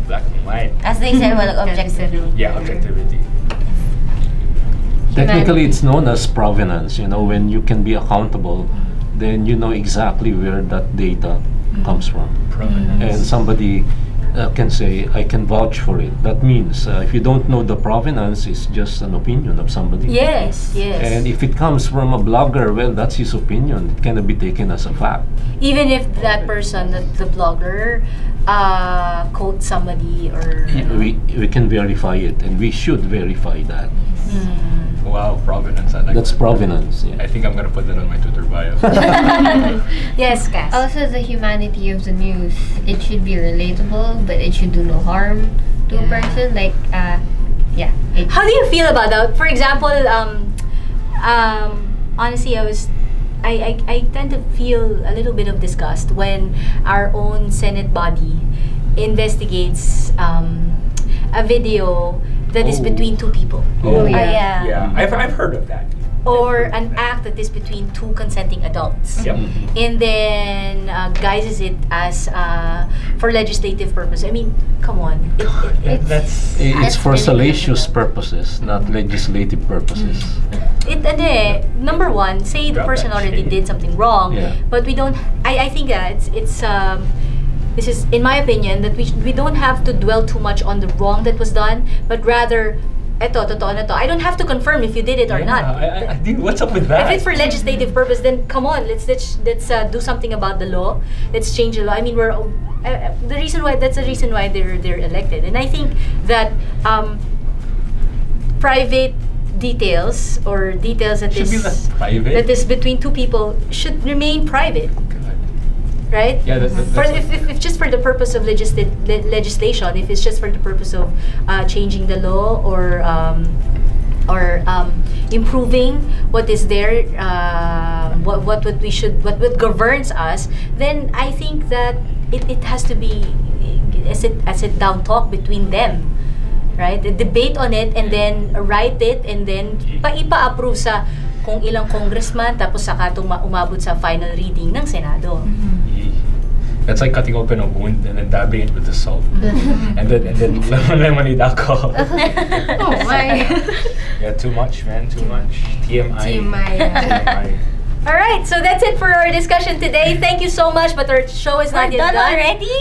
Black and white. As they said, well, objectivity. Yeah, objectivity. Technically, it's known as provenance. You know, when you can be accountable, then you know exactly where that data comes from. Provenance. And somebody can say, I can vouch for it. That means if you don't know the provenance, it's just an opinion of somebody. Yes, yes. And if it comes from a blogger, well, that's his opinion. It cannot be taken as a fact. Even if that person, the blogger, quotes somebody or... We can verify it, and we should verify that. Wow, provenance. I like That's that. provenance. Yeah. I think I'm gonna put that on my Twitter bio. Yes, Cass. Also, the humanity of the news. It should be relatable, but it should do no harm to a person. Like, How do you feel about that? For example, honestly, I tend to feel a little bit of disgust when our own Senate body investigates a video that is between 2 people. Yeah, I've heard of that. Or an act that is between 2 consenting adults. Yep. And then guises it as for legislative purpose. I mean, come on. It's for salacious purposes, not legislative purposes. Number one, say the person already did something wrong, but we don't. I think that this is, in my opinion, that we don't have to dwell too much on the wrong that was done, but rather, totoo na to. I don't have to confirm if you did it or not. Dude, what's up with that? If it's for legislative purpose, then come on, let's do something about the law. Let's change the law. I mean, that's the reason why they're elected, and I think that private details or details that is between 2 people should remain private. Right? Yeah, if just for the purpose of legislation, if it's just for the purpose of changing the law or improving what is there, what what governs us, then I think that it has to be a sit down talk between them, right? A debate on it, and then write it, and then ipa-approve sa kung ilang congressman, tapos saka umabot sa final reading ng Senado. That's like cutting open a wound and then dabbing it with the salt, and then lemonade alcohol. Oh my! Yeah, too much, man. Too much. TMI. All right, so that's it for our discussion today. Thank you so much, but our show is not yet done already.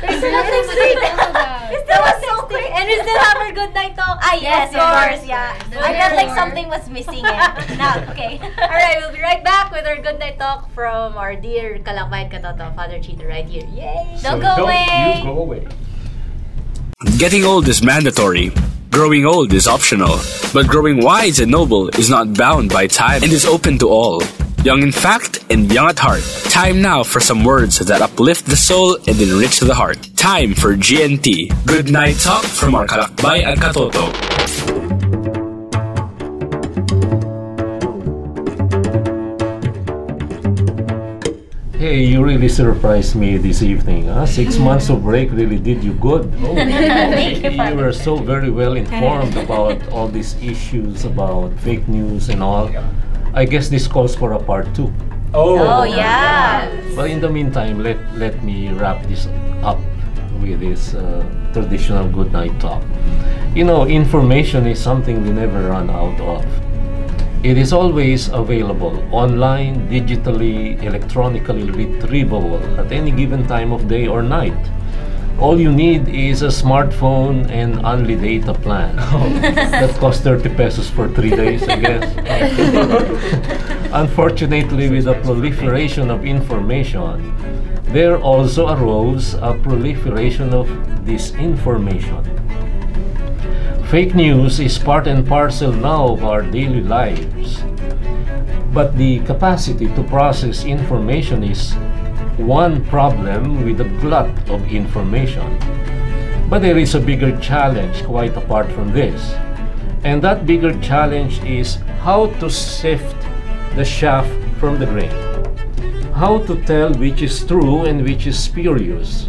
There's nothing to talk about. That was so quick. And we still have our good night talk. Ah, yes, of course, yeah. I felt like something was missing. Now, okay. Alright, we'll be right back with our good night talk from our dear Kalakbayan Katoto, Father Cheater, right here. Yay! So Don't go away. You go away. Getting old is mandatory. Growing old is optional. But growing wise and noble is not bound by time and is open to all. Young in fact and young at heart. Time now for some words that uplift the soul and enrich the heart. Time for GNT. Good night talk from our Kalakbay and Katoto. Hey, you really surprised me this evening. 6 months of break really did you good. Thank you, You were so very well informed about all these issues about fake news and all. I guess this calls for a part 2. Oh, yeah. But in the meantime, let me wrap this up with this traditional good night talk. You know, information is something we never run out of. It is always available online, digitally, electronically retrievable at any given time of day or night. All you need is a smartphone and only data plan. That costs 30 pesos for 3 days, I guess. Unfortunately, with the proliferation of information, there also arose a proliferation of disinformation. Fake news is part and parcel now of our daily lives. But the capacity to process information is one problem with a glut of information. But there is a bigger challenge quite apart from this. And that bigger challenge is how to sift the chaff from the grain. How to tell which is true and which is spurious.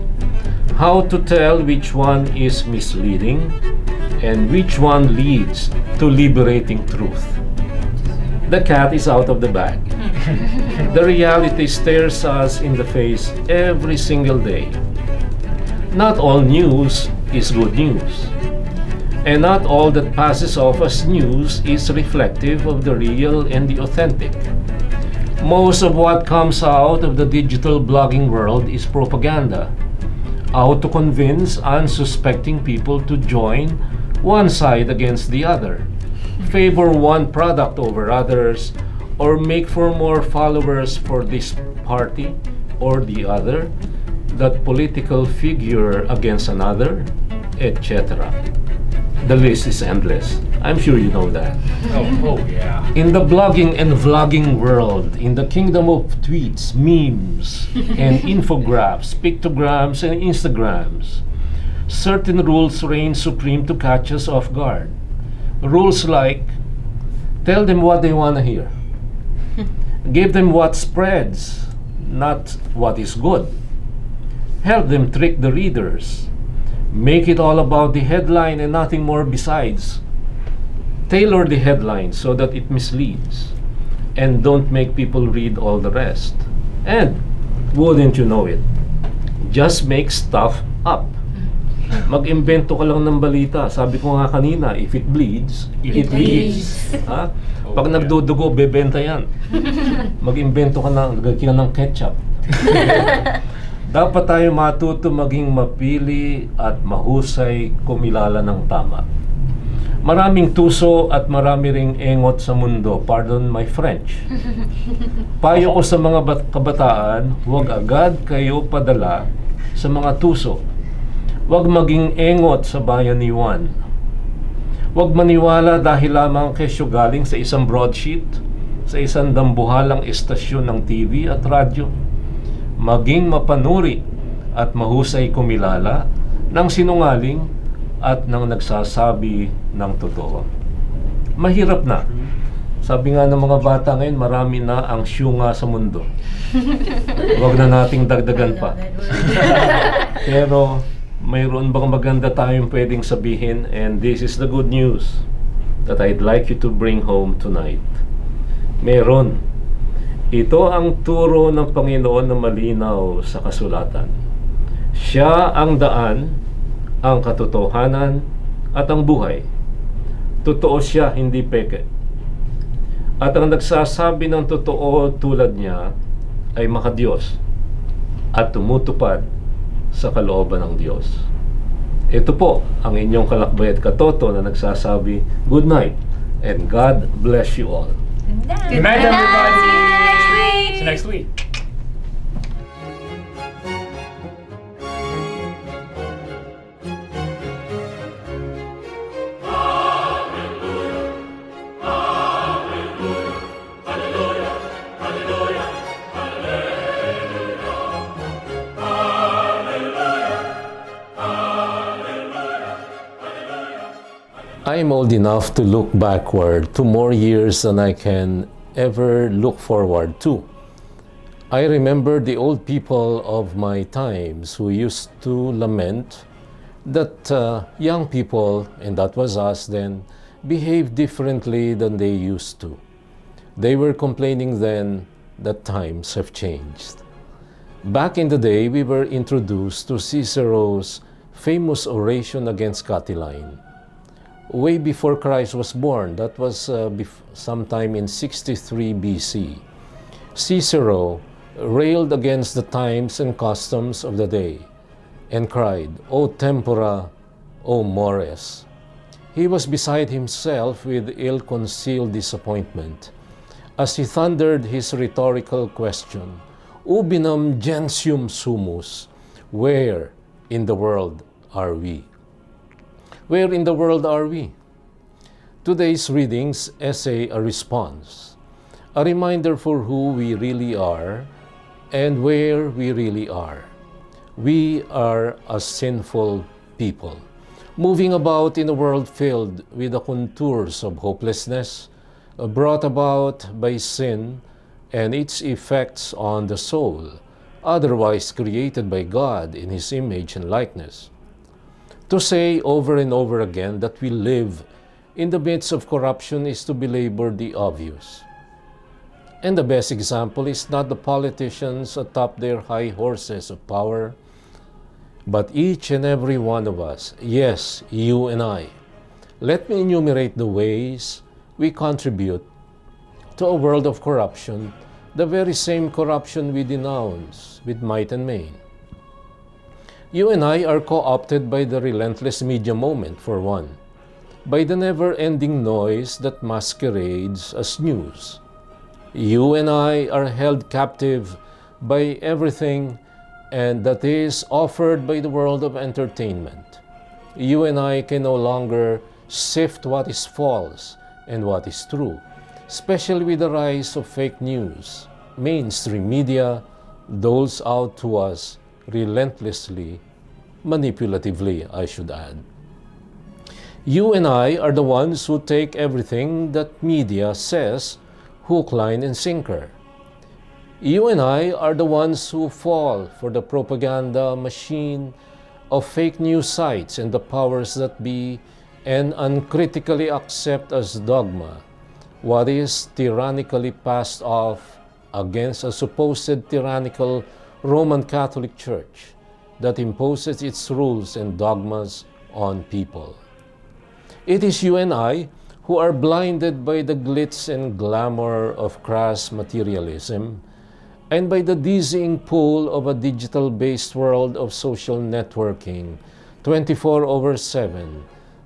How to tell which one is misleading and which one leads to liberating truth. The cat is out of the bag. The reality stares us in the face every single day. Not all news is good news. And not all that passes off as news is reflective of the real and the authentic. Most of what comes out of the digital blogging world is propaganda. How to convince unsuspecting people to join one side against the other, favor one product over others, or make for more followers for this party or the other, that political figure against another, etc. The list is endless. I'm sure you know that. Oh yeah. In the blogging and vlogging world, in the kingdom of tweets, memes, and infographics, pictograms, and Instagrams, certain rules reign supreme to catch us off guard. Rules like, tell them what they want to hear. Give them what spreads, not what is good. Help them trick the readers. Make it all about the headline and nothing more besides. Tailor the headline so that it misleads. And don't make people read all the rest. And, wouldn't you know it, just make stuff up. Mag-imbento ka lang ng balita. Sabi ko nga kanina, if it bleeds, it leads. Ha? Pag nagdudugo, bebenta yan. Mag-imbento ka ng, lagyan ng ketchup. Dapat tayo matuto maging mapili at mahusay kumilala ng tama. Maraming tuso at marami ring engot sa mundo. Pardon my French. Payo ko sa mga kabataan, huwag agad kayo padala sa mga tuso. Huwag maging engot sa bayaniwan. Huwag maniwala dahil lamang kesyo galing sa isang broadsheet, sa isang dambuhalang estasyon ng TV at radyo. Maging mapanuri at mahusay kumilala ng sinungaling at ng nagsasabi ng totoo. Mahirap na. Sabi nga ng mga bata ngayon, marami na ang syunga sa mundo. Huwag na nating dagdagan pa. Pero mayroon bang maganda tayong pwedeng sabihin, and this is the good news that I'd like you to bring home tonight. Meron. Ito ang turo ng Panginoon na malinaw sa kasulatan. Siya ang daan, ang katotohanan, at ang buhay. Totoo siya, hindi peke. At ang nagsasabi ng totoo tulad niya ay makadiyos at tumutupad sa kalooban ng Diyos. Ito po ang inyong kalakbay at katoto na nagsasabi, good night and God bless you all. Good night, everybody! See you next week! I'm old enough to look backward to more years than I can ever look forward to. I remember the old people of my times who used to lament that young people, and that was us then, behave differently than they used to. They were complaining then that times have changed. Back in the day, we were introduced to Cicero's famous oration against Catiline. Way before Christ was born, that was sometime in 63 BC. Cicero railed against the times and customs of the day and cried, O tempora, O mores. He was beside himself with ill-concealed disappointment as he thundered his rhetorical question, Ubinam gentium sumus, where in the world are we? Where in the world are we? Today's readings essay a response, a reminder for who we really are and where we really are. We are a sinful people, moving about in a world filled with the contours of hopelessness, brought about by sin and its effects on the soul, otherwise created by God in His image and likeness. To say over and over again that we live in the midst of corruption is to belabor the obvious. And the best example is not the politicians atop their high horses of power, but each and every one of us, yes, you and I. Let me enumerate the ways we contribute to a world of corruption, the very same corruption we denounce with might and main. You and I are co-opted by the relentless media moment, for one, by the never-ending noise that masquerades as news. You and I are held captive by everything and that is offered by the world of entertainment. You and I can no longer sift what is false and what is true, especially with the rise of fake news. Mainstream media doles out to us relentlessly, manipulatively, I should add. You and I are the ones who take everything that media says hook, line, and sinker. You and I are the ones who fall for the propaganda machine of fake news sites and the powers that be and uncritically accept as dogma what is tyrannically passed off against a supposed tyrannical Roman Catholic Church that imposes its rules and dogmas on people. It is you and I who are blinded by the glitz and glamour of crass materialism and by the dizzying pull of a digital-based world of social networking 24/7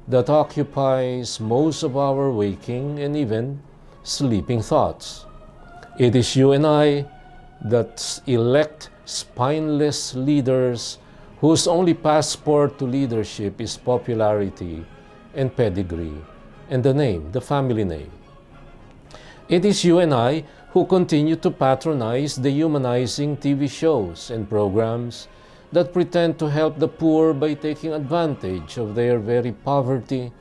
that occupies most of our waking and even sleeping thoughts. It is you and I that elect spineless leaders whose only passport to leadership is popularity and pedigree and the name, the family name. It is you and I who continue to patronize the humanizing TV shows and programs that pretend to help the poor by taking advantage of their very poverty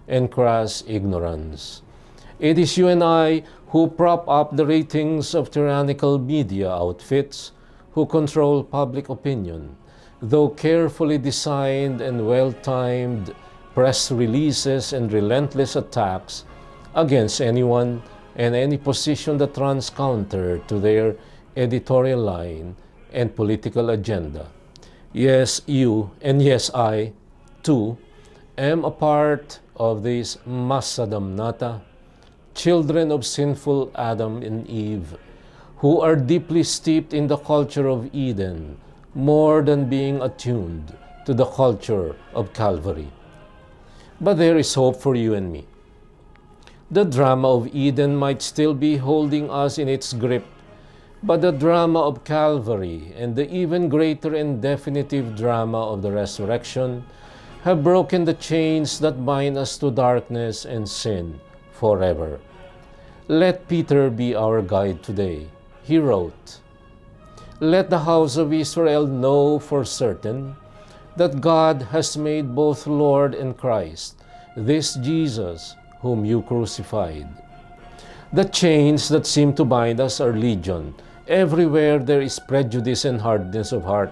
and crass ignorance. It is you and I who prop up the ratings of tyrannical media outfits who control public opinion, though carefully designed and well-timed press releases and relentless attacks against anyone and any position that runs counter to their editorial line and political agenda. Yes, you, and yes, I, too, am a part of this massa damnata, children of sinful Adam and Eve, who are deeply steeped in the culture of Eden, more than being attuned to the culture of Calvary. But there is hope for you and me. The drama of Eden might still be holding us in its grip, but the drama of Calvary and the even greater and definitive drama of the resurrection have broken the chains that bind us to darkness and sin forever. Let Peter be our guide today. He wrote, "Let the house of Israel know for certain that God has made both Lord and Christ, this Jesus whom you crucified." The chains that seem to bind us are legion. Everywhere there is prejudice and hardness of heart.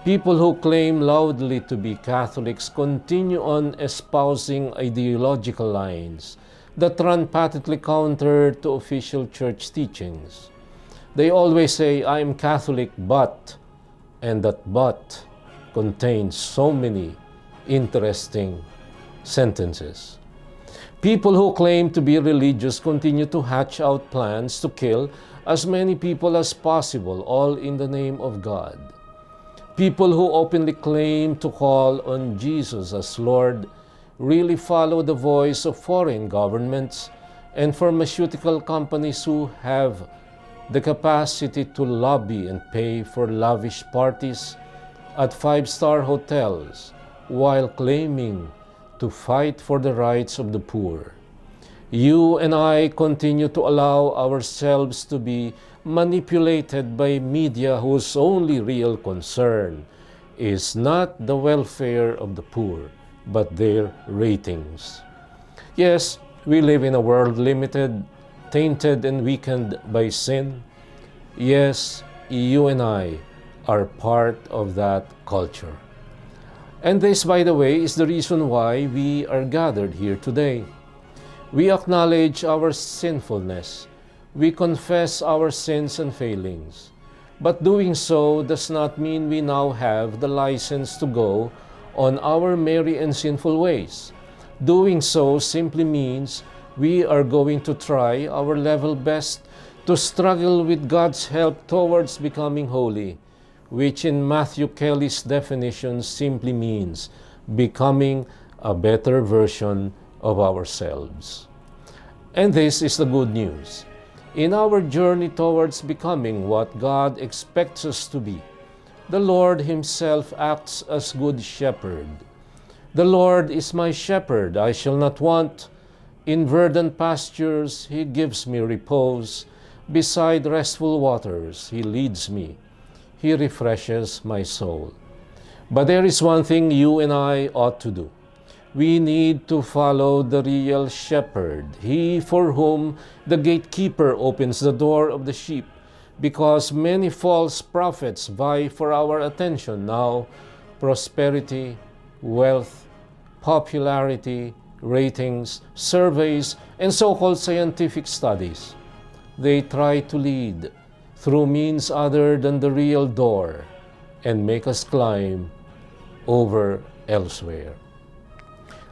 People who claim loudly to be Catholics continue on espousing ideological lines that run patently counter to official church teachings. They always say, "I am Catholic, but," and that "but" contains so many interesting sentences. People who claim to be religious continue to hatch out plans to kill as many people as possible, all in the name of God. People who openly claim to call on Jesus as Lord really follow the voice of foreign governments and pharmaceutical companies who have the capacity to lobby and pay for lavish parties at five-star hotels while claiming to fight for the rights of the poor. You and I continue to allow ourselves to be manipulated by media whose only real concern is not the welfare of the poor, but their ratings. Yes, we live in a world limited, tainted, and weakened by sin. Yes, you and I are part of that culture. And this, by the way, is the reason why we are gathered here today. We acknowledge our sinfulness. We confess our sins and failings. But doing so does not mean we now have the license to go on our merry and sinful ways. Doing so simply means we are going to try our level best to struggle with God's help towards becoming holy, which in Matthew Kelly's definition simply means becoming a better version of ourselves. And this is the good news. In our journey towards becoming what God expects us to be, the Lord Himself acts as Good Shepherd. "The Lord is my shepherd, I shall not want. In verdant pastures He gives me repose. Beside restful waters He leads me. He refreshes my soul." But there is one thing you and I ought to do. We need to follow the real shepherd, He for whom the gatekeeper opens the door of the sheep, because many false prophets vie for our attention now. Prosperity, wealth, popularity, ratings, surveys, and so-called scientific studies. They try to lead through means other than the real door and make us climb over elsewhere.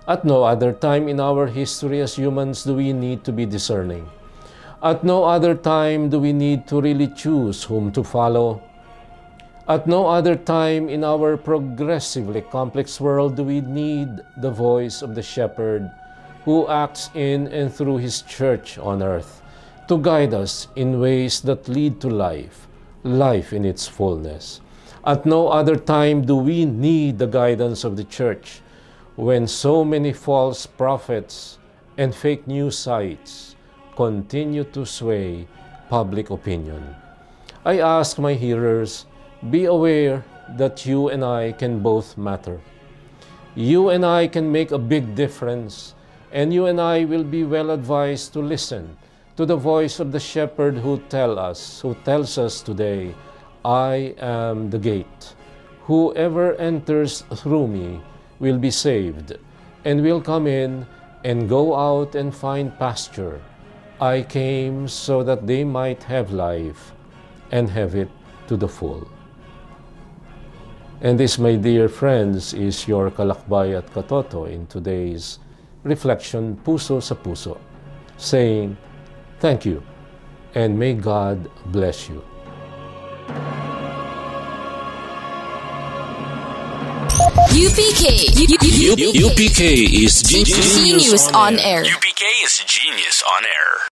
At no other time in our history as humans do we need to be discerning. At no other time do we need to really choose whom to follow. At no other time in our progressively complex world do we need the voice of the shepherd who acts in and through His church on earth to guide us in ways that lead to life, life in its fullness. At no other time do we need the guidance of the church when so many false prophets and fake news sites continue to sway public opinion. I ask my hearers, be aware that you and I can both matter. You and I can make a big difference, and you and I will be well advised to listen to the voice of the shepherd who tells us today, "I am the gate. Whoever enters through me will be saved, and will come in and go out and find pasture. I came so that they might have life and have it to the full." And this, my dear friends, is your kalakbay at katoto in today's reflection, Puso sa Puso, saying thank you and may God bless you. UPK. UPK is Genius on Air. UPK is Genius on Air.